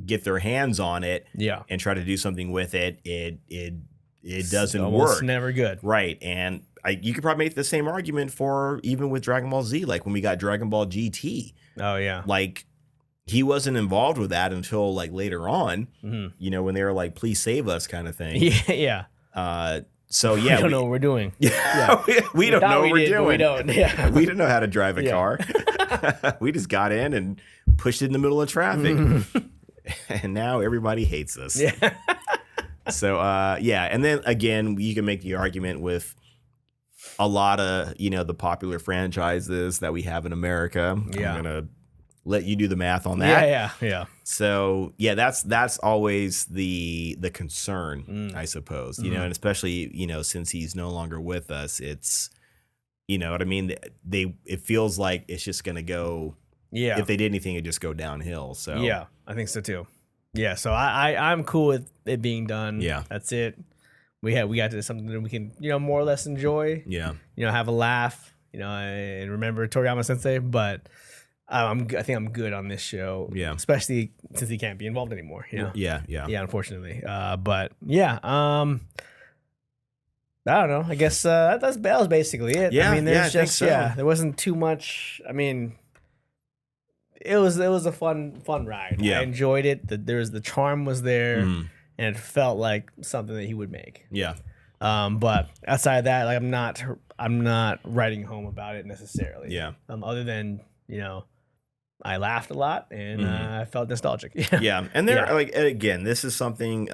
get their hands on it and try to do something with it, it doesn't work. It's never good. Right. And you could probably make the same argument for even with Dragon Ball Z, like when we got Dragon Ball GT. Oh, yeah. Like, he wasn't involved with that until like later on, you know, when they were like, please save us kind of thing. Yeah. So yeah, we don't know what we're doing. Yeah, we don't know what we're doing. We don't. Yeah. We didn't know how to drive a car. We just got in and pushed it in the middle of traffic. And now everybody hates us. Yeah. So yeah, and then again, you can make the argument with a lot of, you know, the popular franchises that we have in America. Yeah. I'm gonna let you do the math on that. Yeah. So yeah, that's always the concern, I suppose. You know, and especially, you know, since he's no longer with us, it's, you know what I mean? It feels like it's just gonna go. Yeah. If they did anything, it'd just go downhill. So yeah, I think so too. Yeah, so I'm cool with it being done. Yeah. That's it. We got to something that we can, you know, more or less enjoy. Yeah. You know, have a laugh, you know, and remember Toriyama Sensei, but I think I'm good on this show. Yeah. Especially since he can't be involved anymore. You know? Yeah. Yeah, unfortunately. But yeah, I don't know. I guess that was basically it. Yeah, I mean, there's I think so. there wasn't too much. I mean, it was a fun ride. Yeah. I enjoyed it. The charm was there, and it felt like something that he would make. Yeah. But outside of that, like I'm not writing home about it necessarily. Yeah. Other than, you know, I laughed a lot and I felt nostalgic. Yeah. And like, again, this is something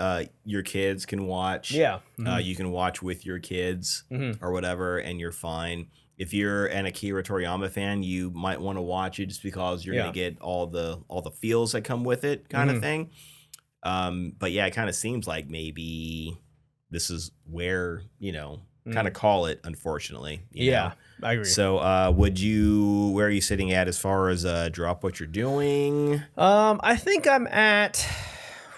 your kids can watch. Yeah. You can watch with your kids or whatever, and you're fine. If you're an Akira Toriyama fan, you might want to watch it just because you're going to get all the feels that come with it, kind of thing. But yeah, it kind of seems like maybe this is where, you know, kind of call it, unfortunately. You know? I agree. So where are you sitting at as far as drop what you're doing? I think I'm at,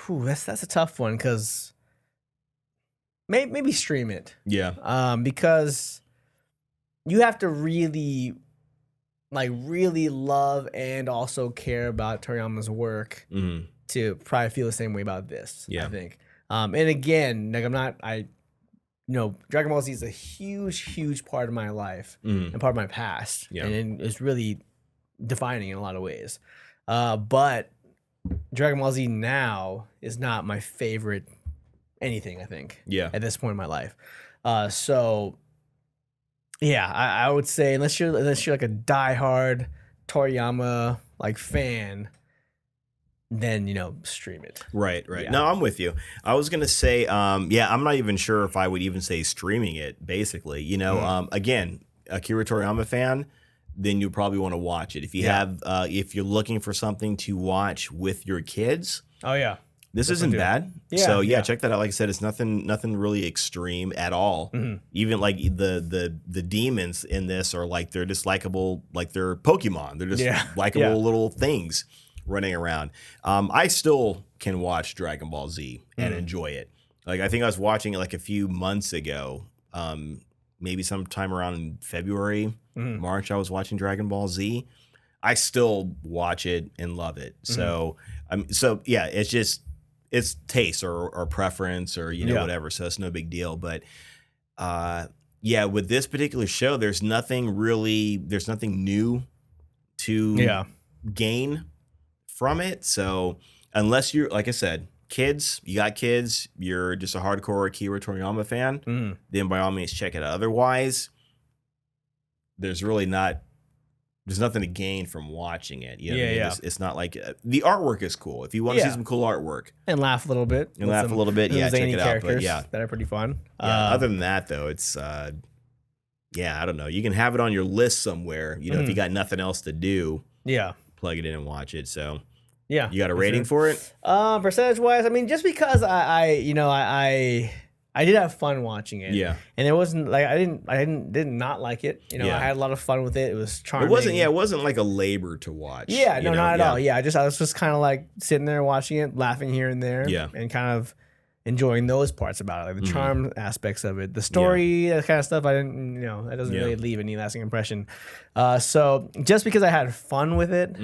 that's a tough one because maybe stream it. Yeah. Because you have to really love and also care about Toriyama's work to probably feel the same way about this. Yeah. I think. And again, like Dragon Ball Z is a huge part of my life and part of my past. Yeah. And it's really defining in a lot of ways. But Dragon Ball Z now is not my favorite anything, I think. Yeah. At this point in my life. So yeah, I would say unless you're like a diehard Toriyama like fan, then, you know, stream it. Right. Yeah. No, I'm with you. I was gonna say, I'm not even sure if I would even say streaming it. Basically, you know, again, Akira Toriyama fan, then you probably want to watch it. If you have, if you're looking for something to watch with your kids, Oh yeah, this isn't bad. Yeah, So yeah. check that out. Like I said, it's nothing really extreme at all. Even like the demons in this are like, they're just likable, like they're Pokemon. They're just likable little things running around. I still can watch Dragon Ball Z and enjoy it. Like, I think I was watching it like a few months ago, maybe sometime around February, March, I was watching Dragon Ball Z. I still watch it and love it. So, yeah, it's taste or preference or, you know, whatever. So it's no big deal. But, yeah, with this particular show, there's nothing new to gain from it. So unless you're, like I said, you got kids, you're just a hardcore Akira Toriyama fan, then by all means check it out. Otherwise, there's nothing to gain from watching it. You know what I mean? It's not like the artwork is cool. If you want to see some cool artwork and laugh a little bit, check it out. But yeah, that are pretty fun. Other than that, though, it's I don't know. You can have it on your list somewhere. You know, if you got nothing else to do, plug it in and watch it. So yeah, you got a rating for it? Percentage wise, I mean, just because I did have fun watching it. Yeah. And it wasn't like I did not like it. You know, I had a lot of fun with it. It was charming. It wasn't like a labor to watch. Yeah, no, not at all. Yeah, I was just kind of like sitting there watching it, laughing here and there. Yeah. And kind of enjoying those parts about it, like the charm aspects of it. The story, that kind of stuff, that doesn't really leave any lasting impression. So just because I had fun with it,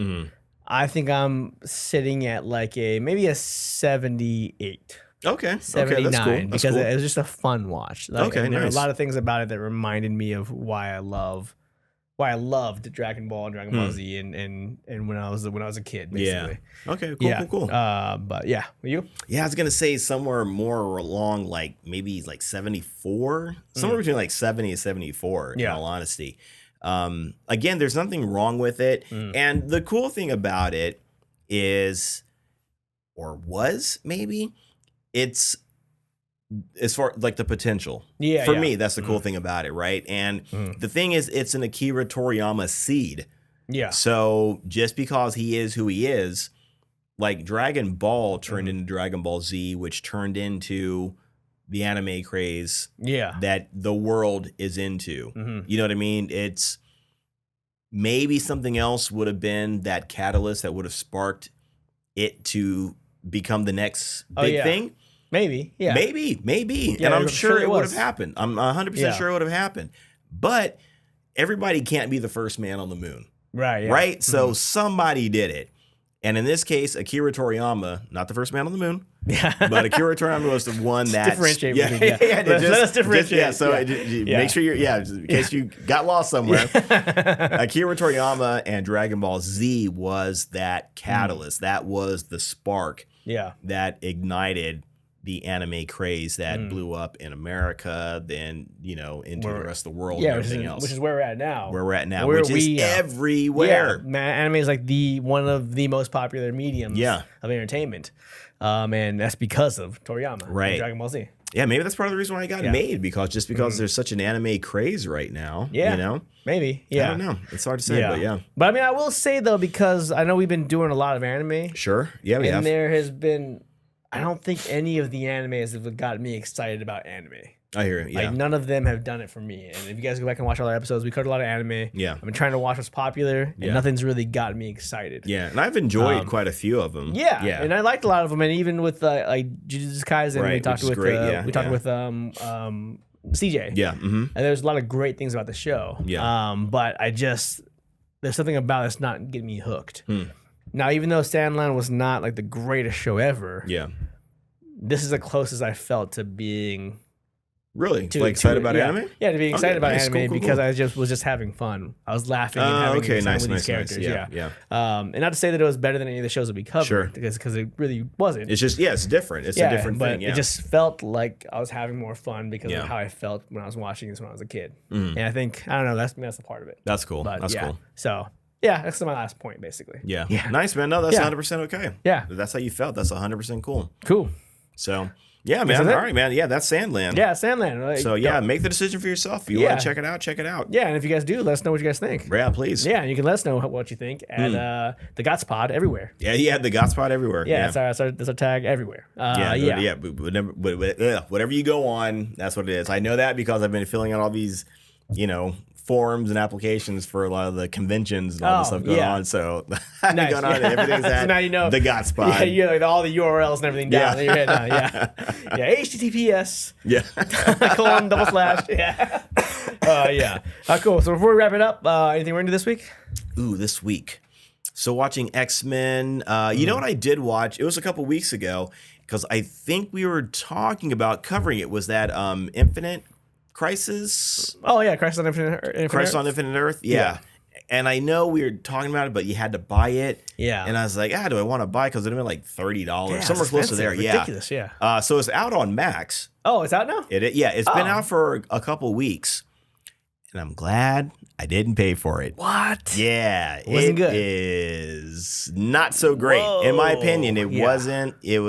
I think I'm sitting at like maybe a 78. Okay. 79, That's cool. because it was just a fun watch. Like, there are a lot of things about it that reminded me of why I love why I loved Dragon Ball and Dragon Ball Z and when I was a kid, basically. Yeah. Okay. Cool. Cool. But yeah, you? Yeah, I was gonna say somewhere more along, like maybe like 74, somewhere between like 70 and 74. In all honesty, again, there's nothing wrong with it, and the cool thing about it is, or was maybe, it's as far like the potential. Yeah. For me, that's the cool thing about it, right? And the thing is, it's an Akira Toriyama seed. Yeah. So just because he is who he is, like Dragon Ball turned into Dragon Ball Z, which turned into the anime craze that the world is into. You know what I mean? It's maybe something else would have been that catalyst that would have sparked it to become the next big thing. Maybe. Yeah. Maybe. Yeah, And I'm sure it would have was. happened. I'm 100% sure it would have happened. But everybody can't be the first man on the moon. Right. Yeah. Right? So somebody did it. And in this case, Akira Toriyama, not the first man on the moon, but Akira Toriyama was the one that differentiate. Let us differentiate. Make sure you're in case you got lost somewhere. Akira Toriyama and Dragon Ball Z was that catalyst. That was the spark. That ignited the anime craze that blew up in America, then into the rest of the world, and everything else. Which is where we're at now. Which is everywhere. Yeah, anime is like one of the most popular mediums of entertainment, and that's because of Toriyama, and Dragon Ball Z. Yeah, maybe that's part of the reason why it got made, because there's such an anime craze right now. Maybe. I don't know. It's hard to say, but But I mean, I will say though, because I know we've been doing a lot of anime. Sure. Yeah, we have. And there has been. I don't think any of the animes have gotten me excited about anime. I hear it. Yeah. Like none of them have done it for me. And if you guys go back and watch all our episodes, we covered a lot of anime. Yeah. I've been trying to watch what's popular, and nothing's really gotten me excited. Yeah, and I've enjoyed quite a few of them. Yeah, and I liked a lot of them. And even with like Jujutsu Kaisen, we talked with CJ. Yeah. And there's a lot of great things about the show. Yeah. But there's something about it's not getting me hooked. Now, even though Sandland was not like the greatest show ever, this is the closest I felt to being really excited about anime. Yeah, to being excited about anime because I was just having fun. I was laughing and having fun with these characters. Yeah. And not to say that it was better than any of the shows that we covered, because it really wasn't. It's just it's different. It's a different thing. It just felt like I was having more fun because of how I felt when I was watching this when I was a kid. And I think I don't know. That's a part of it. That's cool. But, that's cool. So. Yeah, that's my last point, basically. Yeah. Nice, man. No, that's 100% okay. Yeah. If that's how you felt. That's 100% cool. Cool. So, yeah, man. All right, man. Yeah, that's Sandland. Yeah, Sandland. So, make the decision for yourself. If you want to check it out, check it out. Yeah, and if you guys do, let us know what you guys think. Yeah, please. Yeah, and you can let us know what you think at the GOTS Pod everywhere. Yeah, the GOTS Pod everywhere. Yeah, that's our tag everywhere. Whatever you go on, that's what it is. I know that because I've been filling out all these, forms and applications for a lot of the conventions and all this stuff going on. So nice. Going on, everything's at so now you know the GOTS Pod. Yeah, you know all the URLs and everything down in your head now. Yeah. HTTPS. Yeah. :/. Yeah. Cool. So before we wrap it up, anything we're into this week? Ooh, this week. So watching X-Men. You know what I did watch? It was a couple weeks ago because I think we were talking about covering it. Was that Infinite Crisis? Oh yeah, Crisis on Infinite Earth. Yeah. And I know we were talking about it, but you had to buy it. Yeah. And I was like, do I want to buy? Because it would have been like $30, somewhere close to there. Ridiculous. Yeah. So it's out on Max. Oh, it's out now? It's been out for a couple weeks, and I'm glad I didn't pay for it. What? Yeah, it wasn't good. Is not so great in my opinion. It wasn't. It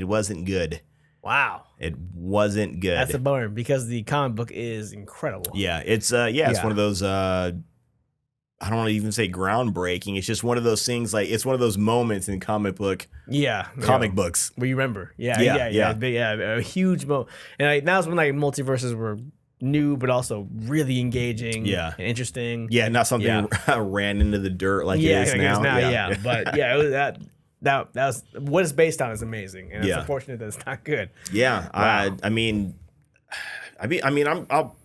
wasn't good. Wow. It wasn't good. That's a bummer because the comic book is incredible. Yeah, it's one of those I don't want to even say groundbreaking. It's just one of those things, like it's one of those moments in comic books where you remember. A huge moment. And that was when like multiverses were new but also really engaging and interesting. Yeah, not something ran into the dirt like it is now. But it was that was what it's based on is amazing, and it's unfortunate that it's not good. Yeah, wow.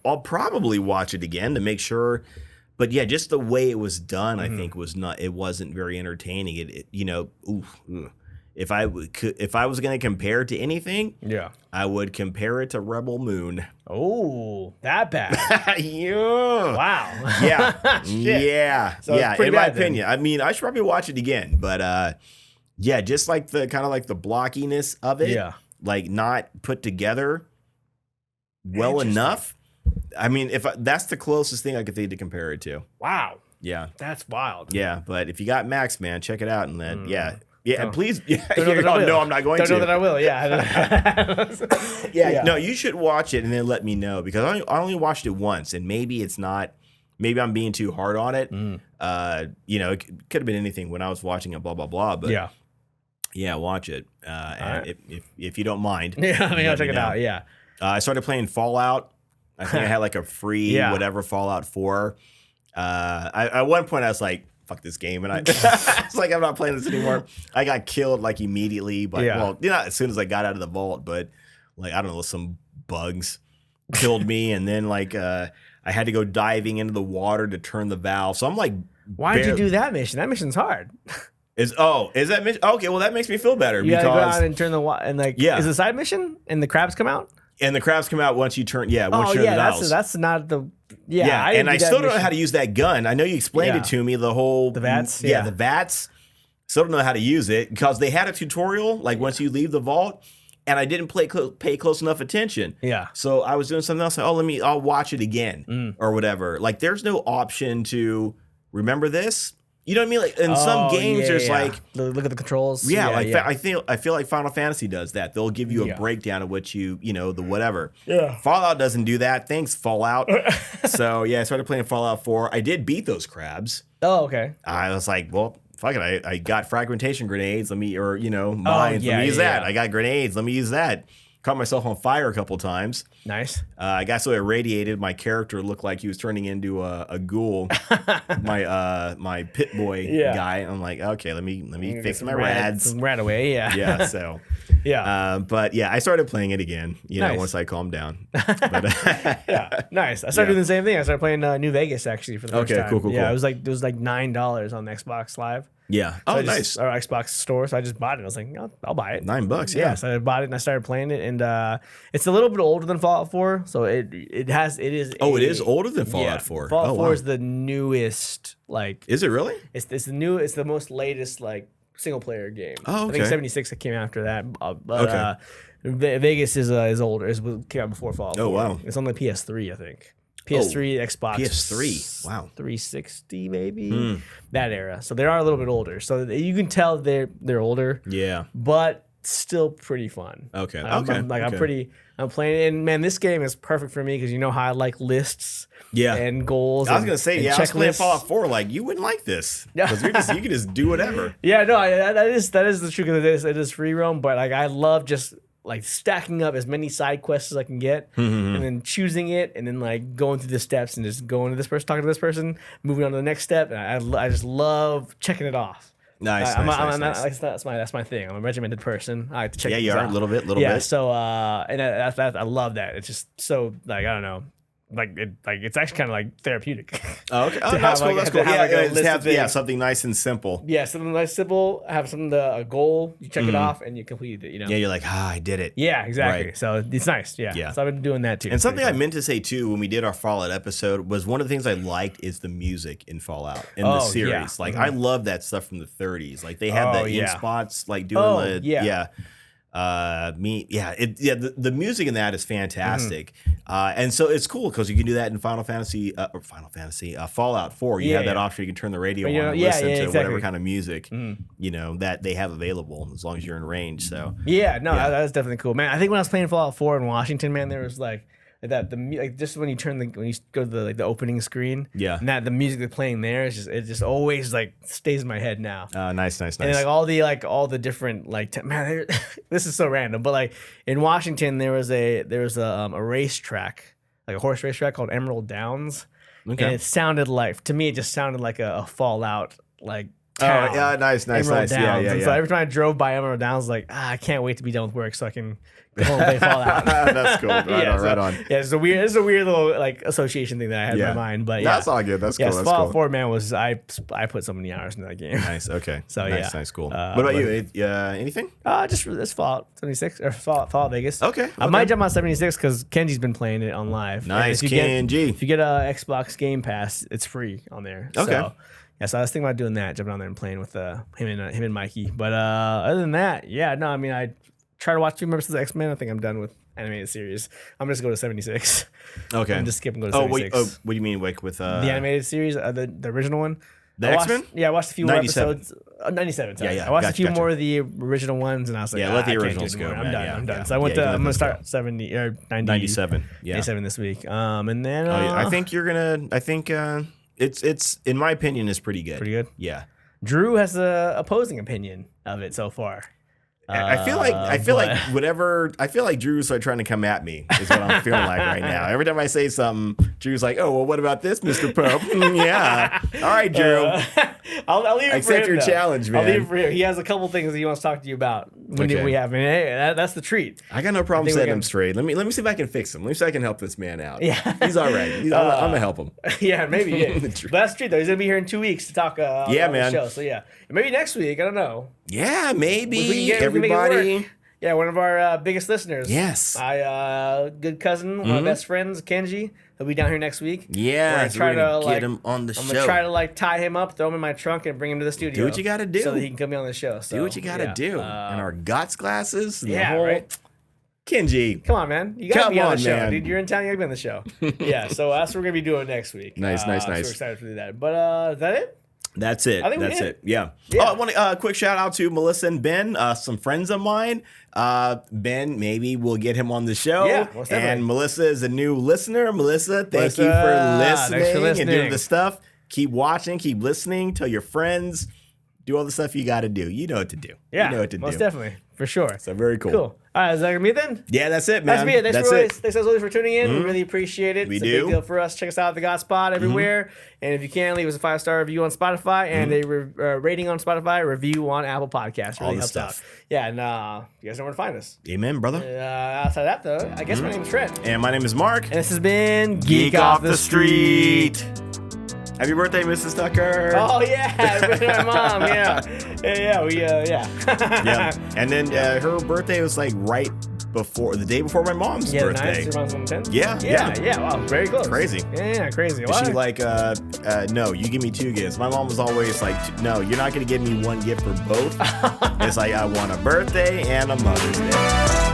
I'll probably watch it again to make sure, but just the way it was done, I think it wasn't very entertaining. if I was going to compare it to anything, Yeah. I would compare it to Rebel Moon. Oh, that bad. Yeah. Wow. Yeah. Shit. Yeah. So it's yeah. pretty In my bad then. opinion, I mean, I should probably watch it again, but yeah, just like the kind of like the blockiness of it, Yeah. like not put together well enough. I mean, that's the closest thing I could think to compare it to. Wow. Yeah. That's wild. Yeah. But if you got Max, man, check it out. And then, yeah. Yeah. And please, yeah, Don't know that I will. no, I'm not going to. Don't know that I will. Yeah. Yeah. No, you should watch it and then let me know because I only watched it once and maybe it's not, maybe I'm being too hard on it. You know, it could have been anything when I was watching it, blah, blah, blah. But yeah, watch it. And right. if you don't mind. Yeah. I mean, I'll check it out. Yeah. I started playing Fallout. I think I had like a free whatever Fallout 4. At one point I was like, fuck this game. And I was like, I'm not playing this anymore. I got killed like immediately. But well, not as soon as I got out of the vault, but like, I don't know, some bugs killed me. And then like, I had to go diving into the water to turn the valve. So I'm like, why'd you do that mission? That mission's hard. Is that mission? Okay, well that makes me feel better You gotta go out and turn the water and like, is it a side mission and the crabs come out? And the crabs come out once you turn, once you turn the valves. That's not the, and I still don't know how to use that gun. I know you explained it to me, the VATS. Yeah, the VATS. Still don't know how to use it because they had a tutorial, like once you leave the vault, and I didn't pay close enough attention. Yeah. So I was doing something else, like, I'll watch it again or whatever. Like there's no option to remember this. You know what I mean? Like in some games, there's like look at the controls. I feel like Final Fantasy does that. They'll give you a breakdown of what the whatever. Yeah. Fallout doesn't do that. Thanks, Fallout. So I started playing Fallout 4. I did beat those crabs. Oh, okay. I was like, well, fuck it. I got fragmentation grenades. Mines. Let me use that. I got grenades. Let me use that. Caught myself on fire a couple times. Nice. I got so irradiated, my character looked like he was turning into a ghoul. my pit boy guy. I'm like, okay, let me fix my rads. Some rad away, yeah. So but I started playing it again. Once I calmed down. But, nice. I started doing the same thing. I started playing New Vegas actually for the first time. Cool. Yeah, it was like $9 on the Xbox Live. Yeah. So nice. Or Xbox store. So I just bought it. I was like, I'll buy it. $9. Yeah. So I bought it and I started playing it, and it's a little bit older than Fallout 4. So it is. Oh, it is older than Fallout 4. Fallout 4 is the newest. Like, is it really? It's the most latest like single player game. Oh, okay. I think 76 that came after that. But Vegas is older. It came out before Fallout 4. Oh wow. It's on the PS3, I think. PS3, Xbox, PS3, wow, 360 maybe, that era. So they are a little bit older. So you can tell they're older. Yeah, but still pretty fun. Okay, I'm playing it, and man, this game is perfect for me because you know how I like lists. And goals. I was gonna say, I was playing Fallout 4. Like you wouldn't like this because you can just do whatever. Yeah, no, that is the truth of it. It is free roam, but like I love just like stacking up as many side quests as I can get, and then choosing it, and then like going through the steps and just going to this person, talking to this person, moving on to the next step. And I just love checking it off. Nice. That's my thing. I'm a regimented person. I like to check. Yeah, you are a little bit. Yeah. So and I love that. It's just so like I don't know. It's actually kind of like therapeutic. Oh, okay. Oh, that's cool. That's cool. Yeah, something nice and simple. Yeah, something nice, simple. Have a goal. You check it off, and you complete it. Yeah, you're like, I did it. Yeah, exactly. Right. So it's nice. Yeah. So I've been doing that too. And something I meant to say too when we did our Fallout episode was one of the things I liked is the music in Fallout in the series. Yeah. Like I love that stuff from the 30s. Like they had the in spots, like doing the music in that is fantastic, and so it's cool because you can do that in Fallout 4. You have that option. You can turn the radio on and listen to whatever kind of music that they have available as long as you're in range. So that's definitely cool, man. I think when I was playing Fallout 4 in Washington, man, there was like just when you go to the opening screen, and the music they're playing there is just always like stays in my head now. Nice. And like all the different man, this is so random, but like in Washington there was a racetrack, like a horse racetrack called Emerald Downs, and it sounded like, to me it just sounded like a Fallout like town. Oh yeah, nice. Emerald Downs. Yeah. And so every time I drove by Emerald Downs, like I can't wait to be done with work so I can play Fallout. That's cool. Right on. Yeah, it's a weird little like association thing that I had in my mind. But yeah, that's all good. That's cool. That's Fallout cool. 4, man, was I put so many hours into that game. Nice. Okay. So nice, cool. What about you? Anything? Just this Fallout 76 or Fallout Vegas. Okay. I might jump on 76 because Kenji's been playing it on live. Nice, Kenji. If you get a Xbox Game Pass, it's free on there. Okay. So, yeah, so I was thinking about doing that, jumping on there and playing with him and Mikey. But other than that, I mean, I try to watch 2 members of the X-Men. I think I'm done with animated series. I'm just go to 76. Okay. I'm just skip and go to 76. What do you mean, like with the animated series, the original one? The X-Men? Yeah, I watched a few more 97. episodes. 97. Sorry. Yeah. I watched a few more of the original ones, and I was like, let the I can't originals do go. more. Man. I'm done. Yeah. So I went to. I'm gonna start 70 or 90, 97. Yeah. 97 this week. And then I think you're gonna. I think it's in my opinion is pretty good. Pretty good. Yeah. Drew has a opposing opinion of it so far. I feel like Drew's like trying to come at me is what I'm feeling like right now. Every time I say something, Drew's like, "Oh, well, what about this, Mr. Pope?" Yeah. All right, Drew. I'll leave it Accept for him, your challenge, man. I'll leave it for him. He has a couple things that he wants to talk to you about when we have. And hey, that's the treat. I got no problem setting him straight. Let me see if I can fix him. Let me see if I can help this man out. Yeah, he's all right. I'm gonna help him. Yeah, maybe. Yeah. But that's the treat though. He's gonna be here in 2 weeks to talk. On the show. So yeah, maybe next week. I don't know. Yeah, maybe everybody. Yeah, one of our biggest listeners. Yes. My good cousin, one of my best friends, Kenji. He'll be down here next week. Yeah, we're gonna get him on the show. I'm gonna try to tie him up, throw him in my trunk, and bring him to the studio. Do what you gotta do. So that he can come on the show. So, do what you gotta do. And our GOTS glasses. And right. Kenji. Come on, man. You gotta be on the show, dude. You're in town, you gotta be on the show. Yeah, so that's what we're gonna be doing next week. Nice. So we're excited to do that. But is that it? That's it. That's it. Yeah. Yeah. Oh, I want a quick shout out to Melissa and Ben, some friends of mine. Ben, maybe we'll get him on the show. Yeah, most definitely. And Melissa is a new listener. Melissa, thank you for listening and doing the stuff. Keep watching, keep listening. Tell your friends. Do all the stuff you got to do. You know what to do. Yeah, you know what to most do. Definitely. For sure. So very cool. Cool. All right, is that going to be it then? Yeah, that's it, man. Thanks as always for tuning in. We really appreciate it. It's a big deal for us. Check us out at the GOT Spot everywhere. And if you can, leave us a 5-star review on Spotify and a rating on Spotify, review on Apple Podcasts. Really helps out. Yeah, and you guys know where to find us. Amen, brother. Outside of that, though, I guess my name is Trent. And my name is Mark. And this has been Geek Off the Street. Happy birthday, Mrs. Tucker. Oh, yeah. Happy birthday to my mom. Yeah. Yeah. And then her birthday was like the day before my mom's birthday. Your mom's on the 10th? Yeah. Wow, very close. Crazy. Yeah, crazy. Why? She like, no, you give me 2 gifts. My mom was always like, no, you're not going to give me 1 gift for both. It's like, I want a birthday and a Mother's Day.